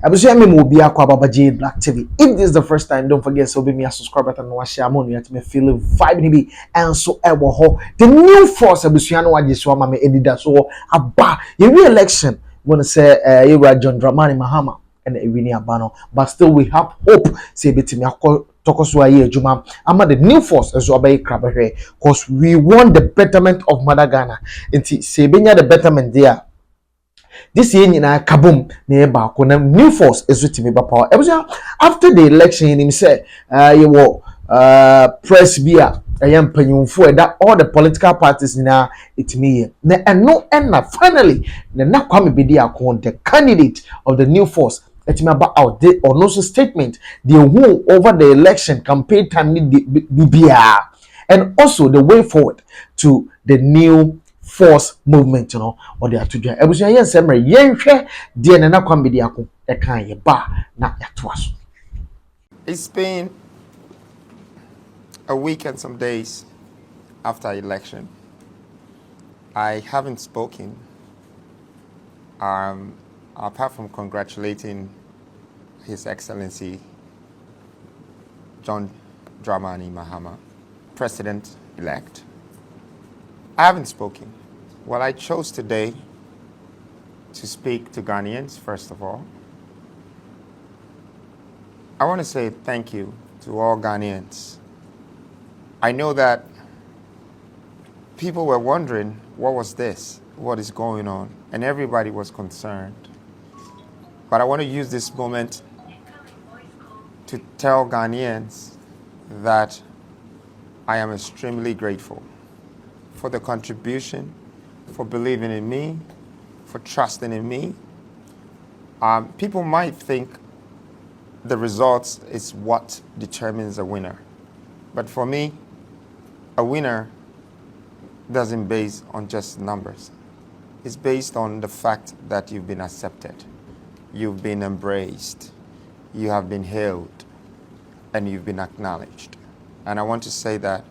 Abusia me mo bi akwa baba GhBlack TV. If this is the first time, don't forget to be me a subscribe button and share mo to me feel vibe ni bi and so ewo ho. The new force abusia no waje so ma me edida so aba. Your re-election wanna say John Dramani Mahama and Ewini Abano, but still we have hope say betimi akọ tokoso aye adwuma ama the new force as obey krabahwe because we want the betterment of Mother Ghana. Nti say benya the betterment there. This year nyina kabum na ba ko na new force ezutimi ba power. After the election him say you wo press bia ayam panyumfo that all the political parties na itimi na eno na finally na Kwame Bedi Akon the candidate of the new force etimi about out there or no statement the who over the election campaign time bia and also the way forward to the new force movement, you know, or they are to do. Ebusia yen semre yen hwe de na Kwame Bedi Akon e kan ye ba na yatoaso. It's been a week and some days after election. I haven't spoken, apart from congratulating His Excellency John Dramani Mahama, President-elect. I haven't spoken. Well, I chose today to speak to Ghanaians, first of all. I want to say thank you to all Ghanaians. I know that people were wondering, what was this? What is going on? And everybody was concerned. But I want to use this moment to tell Ghanaians that I am extremely grateful for the contribution, for believing in me, for trusting in me. People might think the results is what determines a winner. But for me, a winner doesn't base on just numbers. It's based on the fact that you've been accepted, you've been embraced, you have been hailed, and you've been acknowledged. And I want to say that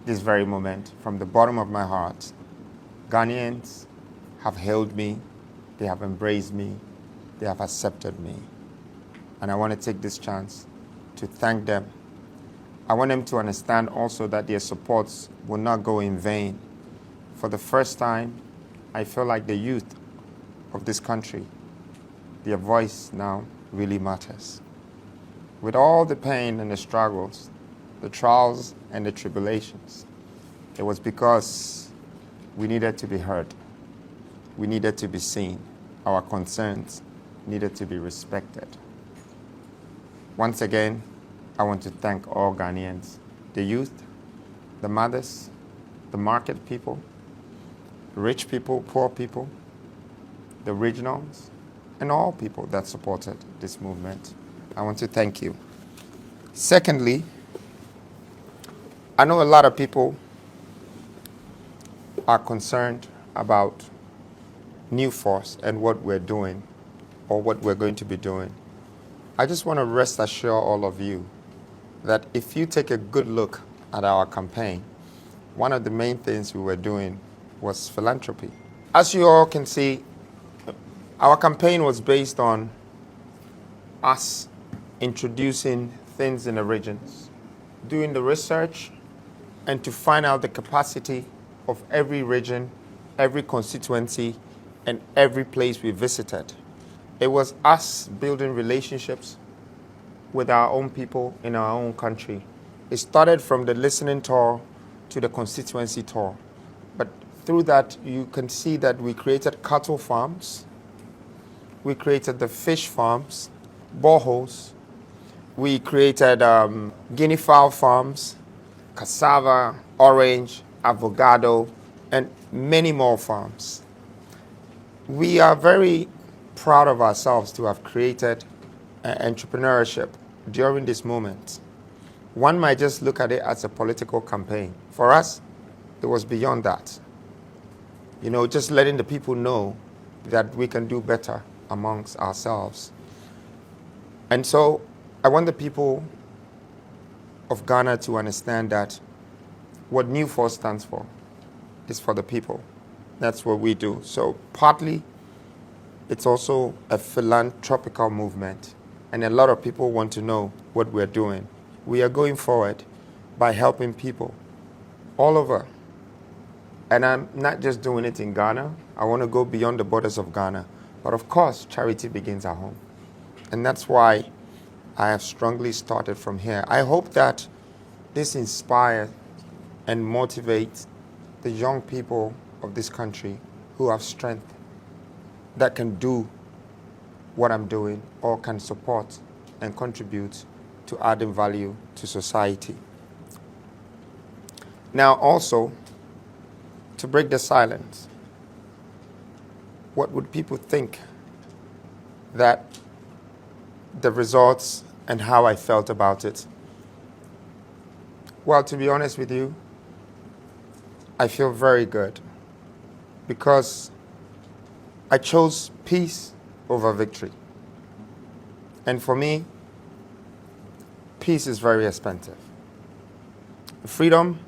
this very moment, from the bottom of my heart, Ghanaians have hailed me, they have embraced me, they have accepted me. And I want to take this chance to thank them. I want them to understand also that their supports will not go in vain. For the first time, I feel like the youth of this country, their voice now really matters. With all the pain and the struggles, the trials and the tribulations, it was because we needed to be heard. We needed to be seen. Our concerns needed to be respected. Once again, I want to thank all Ghanaians, the youth, the mothers, the market people, rich people, poor people, the regionals, and all people that supported this movement. I want to thank you. Secondly, I know a lot of people are concerned about New Force and what we're doing or what we're going to be doing. I just want to rest assure all of you that if you take a good look at our campaign, one of the main things we were doing was philanthropy. As you all can see, our campaign was based on us introducing things in the regions, doing the research, and to find out the capacity of every region, every constituency, and every place we visited. It was us building relationships with our own people in our own country. It started from the listening tour to the constituency tour. But through that, you can see that we created cattle farms, we created the fish farms, boreholes, we created guinea fowl farms, cassava, orange, avocado, and many more farms. We are very proud of ourselves to have created entrepreneurship during this moment. One might just look at it as a political campaign. For us, it was beyond that. You know, just letting the people know that we can do better amongst ourselves. And so I want the people of Ghana to understand that what New Force stands for is for the people. That's what we do. So partly it's also a philanthropical movement. And a lot of people want to know what we're doing. We are going forward by helping people all over. And I'm not just doing it in Ghana. I want to go beyond the borders of Ghana. But of course, charity begins at home. And that's why I have strongly started from here. I hope that this inspires and motivates the young people of this country who have strength that can do what I'm doing or can support and contribute to adding value to society. Now also, to break the silence, what would people think that the results and how I felt about it? Well, to be honest with you, I feel very good because I chose peace over victory. And for me, peace is very expensive. Freedom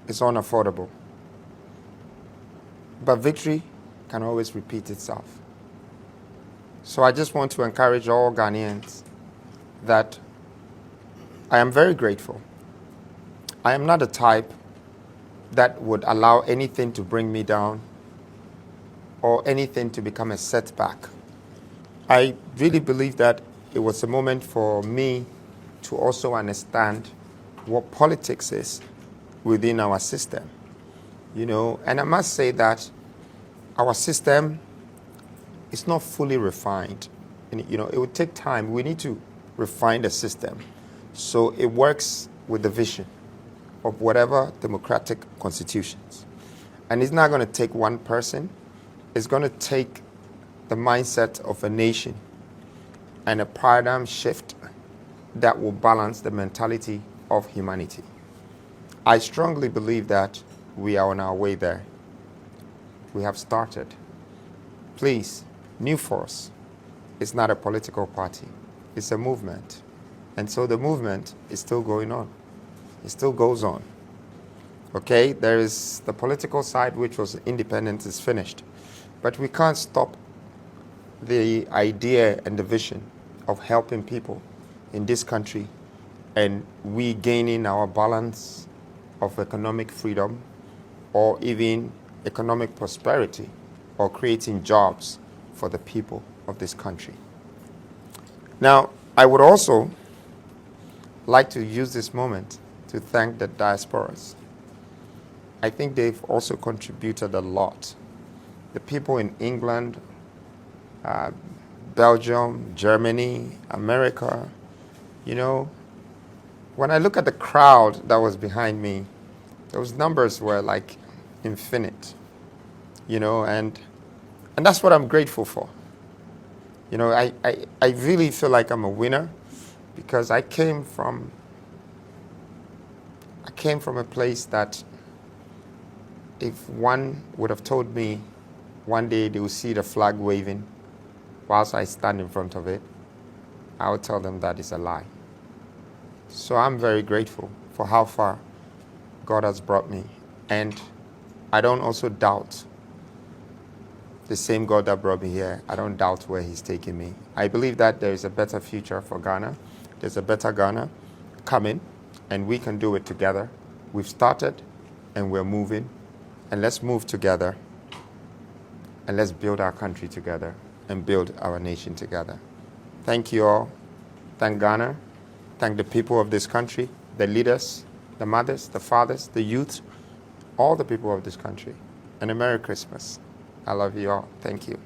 is unaffordable. But victory can always repeat itself. So I just want to encourage all Ghanaians that I am very grateful. I am not a type that would allow anything to bring me down or anything to become a setback. I really believe that it was a moment for me to also understand what politics is within our system. And I must say that our system is not fully refined. And, it would take time. We need to refine the system so it works with the vision of whatever democratic constitutions. And it's not going to take one person. It's going to take the mindset of a nation and a paradigm shift that will balance the mentality of humanity. I strongly believe that we are on our way there. We have started. Please, New Force is not a political party. It's a movement. And so the movement is still going on. It still goes on. Okay, there is the political side, which was independent, is finished. But we can't stop the idea and the vision of helping people in this country and we gaining our balance of economic freedom or even economic prosperity or creating jobs for the people of this country. Now, I would also like to use this moment to thank the diasporas. I think they've also contributed a lot. The people in England, Belgium, Germany, America, when I look at the crowd that was behind me, those numbers were like infinite, and that's what I'm grateful for. I really feel like I'm a winner because I came from a place that if one would have told me one day they would see the flag waving whilst I stand in front of it, I would tell them that is a lie. So I'm very grateful for how far God has brought me. And I don't also doubt the same God that brought me here. I don't doubt where he's taking me. I believe that there is a better future for Ghana. There's a better Ghana coming, and we can do it together. We've started, and we're moving. And let's move together, and let's build our country together and build our nation together. Thank you all. Thank Ghana. Thank the people of this country, the leaders, the mothers, the fathers, the youth, all the people of this country. And a Merry Christmas. I love you all. Thank you.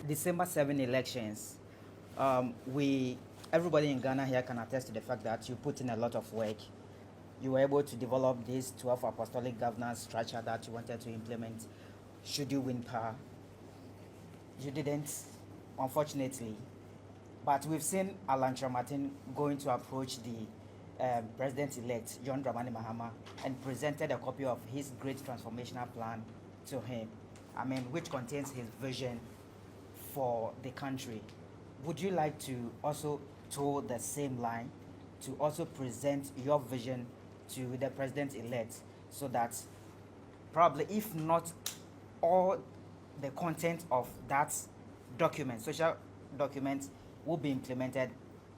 December 7 elections, everybody in Ghana here can attest to the fact that you put in a lot of work. You were able to develop this 12 apostolic governance structure that you wanted to implement should you win power. You didn't, unfortunately. But we've seen Alan Martin going to approach the president-elect, John Dramani Mahama, and presented a copy of his great transformational plan to him, which contains his vision for the country. Would you like to also toe the same line to also present your vision to the president-elect so that probably, if not all the content of that documents, social documents will be implemented.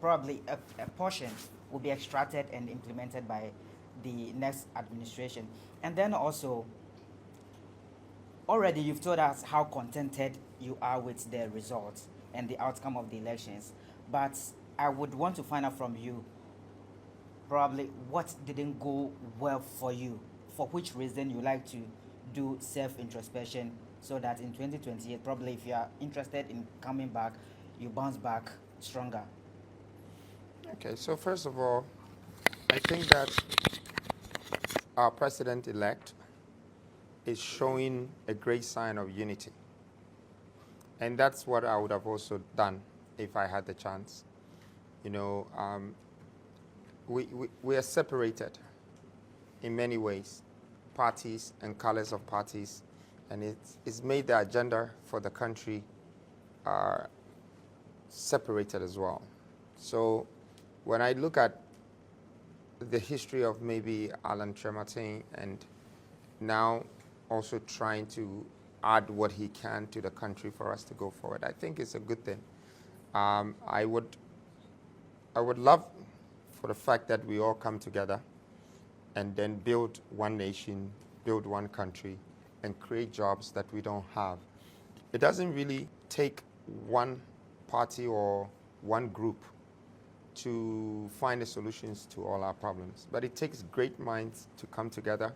Probably a portion will be extracted and implemented by the next administration. And then also, already you've told us how contented you are with the results and the outcome of the elections. But I would want to find out from you probably what didn't go well for you, for which reason you like to do self-introspection, so that in 2028, probably if you are interested in coming back, you bounce back stronger. Okay, so first of all, I think that our president-elect is showing a great sign of unity. And that's what I would have also done if I had the chance. You know, we are separated in many ways, parties and colors of parties, and it's made the agenda for the country separated as well. So when I look at the history of maybe Alan Tremartin and now also trying to add what he can to the country for us to go forward, I think it's a good thing. I would love for the fact that we all come together and then build one nation, build one country, and create jobs that we don't have. It doesn't really take one party or one group to find the solutions to all our problems, but it takes great minds to come together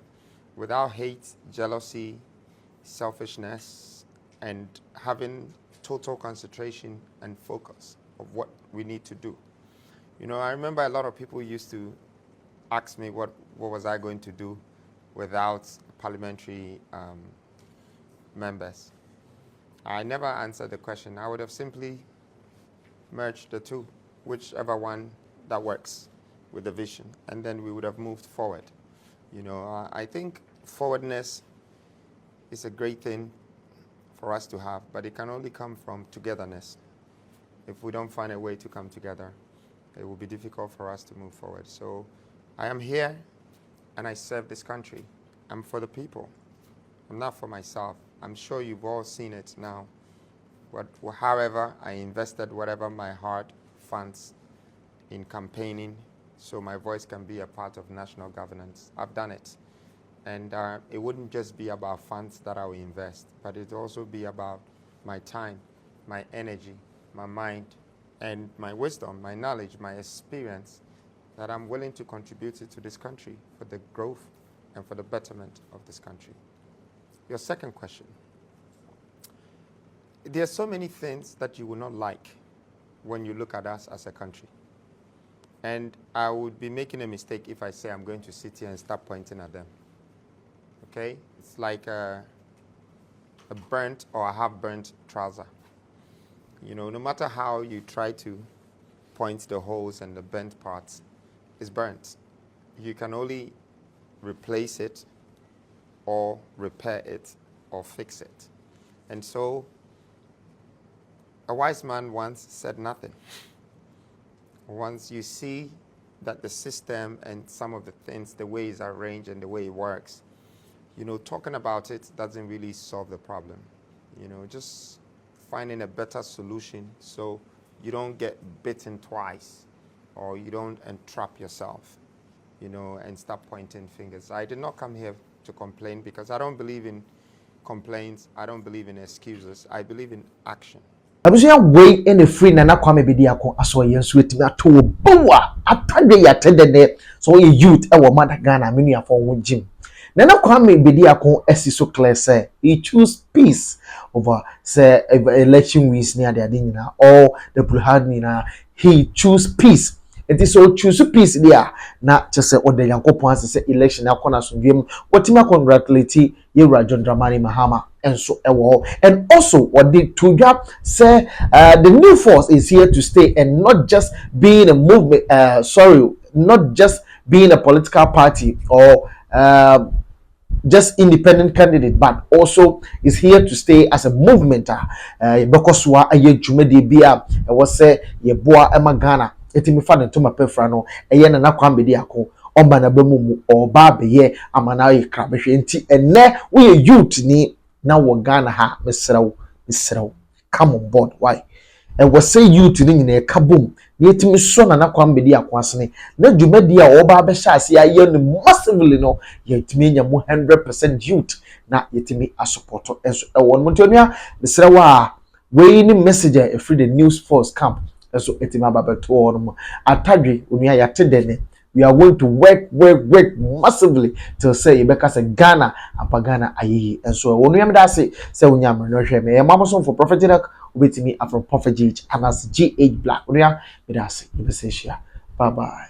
without hate, jealousy, selfishness, and having total concentration and focus of what we need to do. You know, I remember a lot of people used to ask me what was I going to do without parliamentary members. I never answered the question. I would have simply merged the two, whichever one that works with the vision, and then we would have moved forward. You know, I think forwardness is a great thing for us to have, but it can only come from togetherness. If we don't find a way to come together, it will be difficult for us to move forward. So I am here and I serve this country. I'm for the people. I'm not for myself. I'm sure you've all seen it now. However, I invested whatever my heart funds in campaigning so my voice can be a part of national governance. I've done it. And it wouldn't just be about funds that I will invest, but it will also be about my time, my energy, my mind, and my wisdom, my knowledge, my experience, that I'm willing to contribute it to this country for the growth and for the betterment of this country. Your second question. There are so many things that you will not like when you look at us as a country. And I would be making a mistake if I say I'm going to sit here and start pointing at them. Okay? It's like a burnt or a half-burnt trouser. You know, no matter how you try to point the holes and the bent parts, it's burnt. You can only replace it or repair it or fix it. And so a wise man once said nothing. Once you see that the system and some of the things, the way it's arranged and the way it works, you know, talking about it doesn't really solve the problem. You know, just finding a better solution so you don't get bitten twice or you don't entrap yourself, you know, and start pointing fingers. I did not come here to complain because I don't believe in complaints. I don't believe in excuses. I believe in action. Abusia way in a free nana kwame bediako aso yensu etimi ato bowa atade ya tedede so ye youth e wo mother Ghana menu afọ wo gym. Nana kwame bediako esi so clear say he choose peace over say election weeks near the nyina or the Buhari na he choose peace. It is so choose peace there na just say ode yankopon say election akona so wiem otima congratulate Yewura John Dramani Mahama and so and also what did Tuja say the new force is here to stay and not just being a movement not just being a political party or just independent candidate, but also is here to stay as a movement. Because wa aye jumedi bia was say ye boa emagana etimi fa to ma pefra no eye na kwambedi ako omba na bamumu oba beye amana ye krabehwe nti enne we youth ni na wo Ghana ha mesrew come on board. Why? And was say you to in a kaboom. Yet me son and a kwambedi akwasne. Let you media or barber shas ya yen massively no. Yet me 100% youth. Na yet me a supporter as a one montonia. The Srawa waiting messenger a free the news force camp. So etima baba to on atadri unia yatedene. We are going to work massively to say because Ghana apagana ayi. And so when we am that say unyam no hwe me mama son for prophet Cheddar ubetimi afro prophet GH and as GH Black. We are me that say bye bye.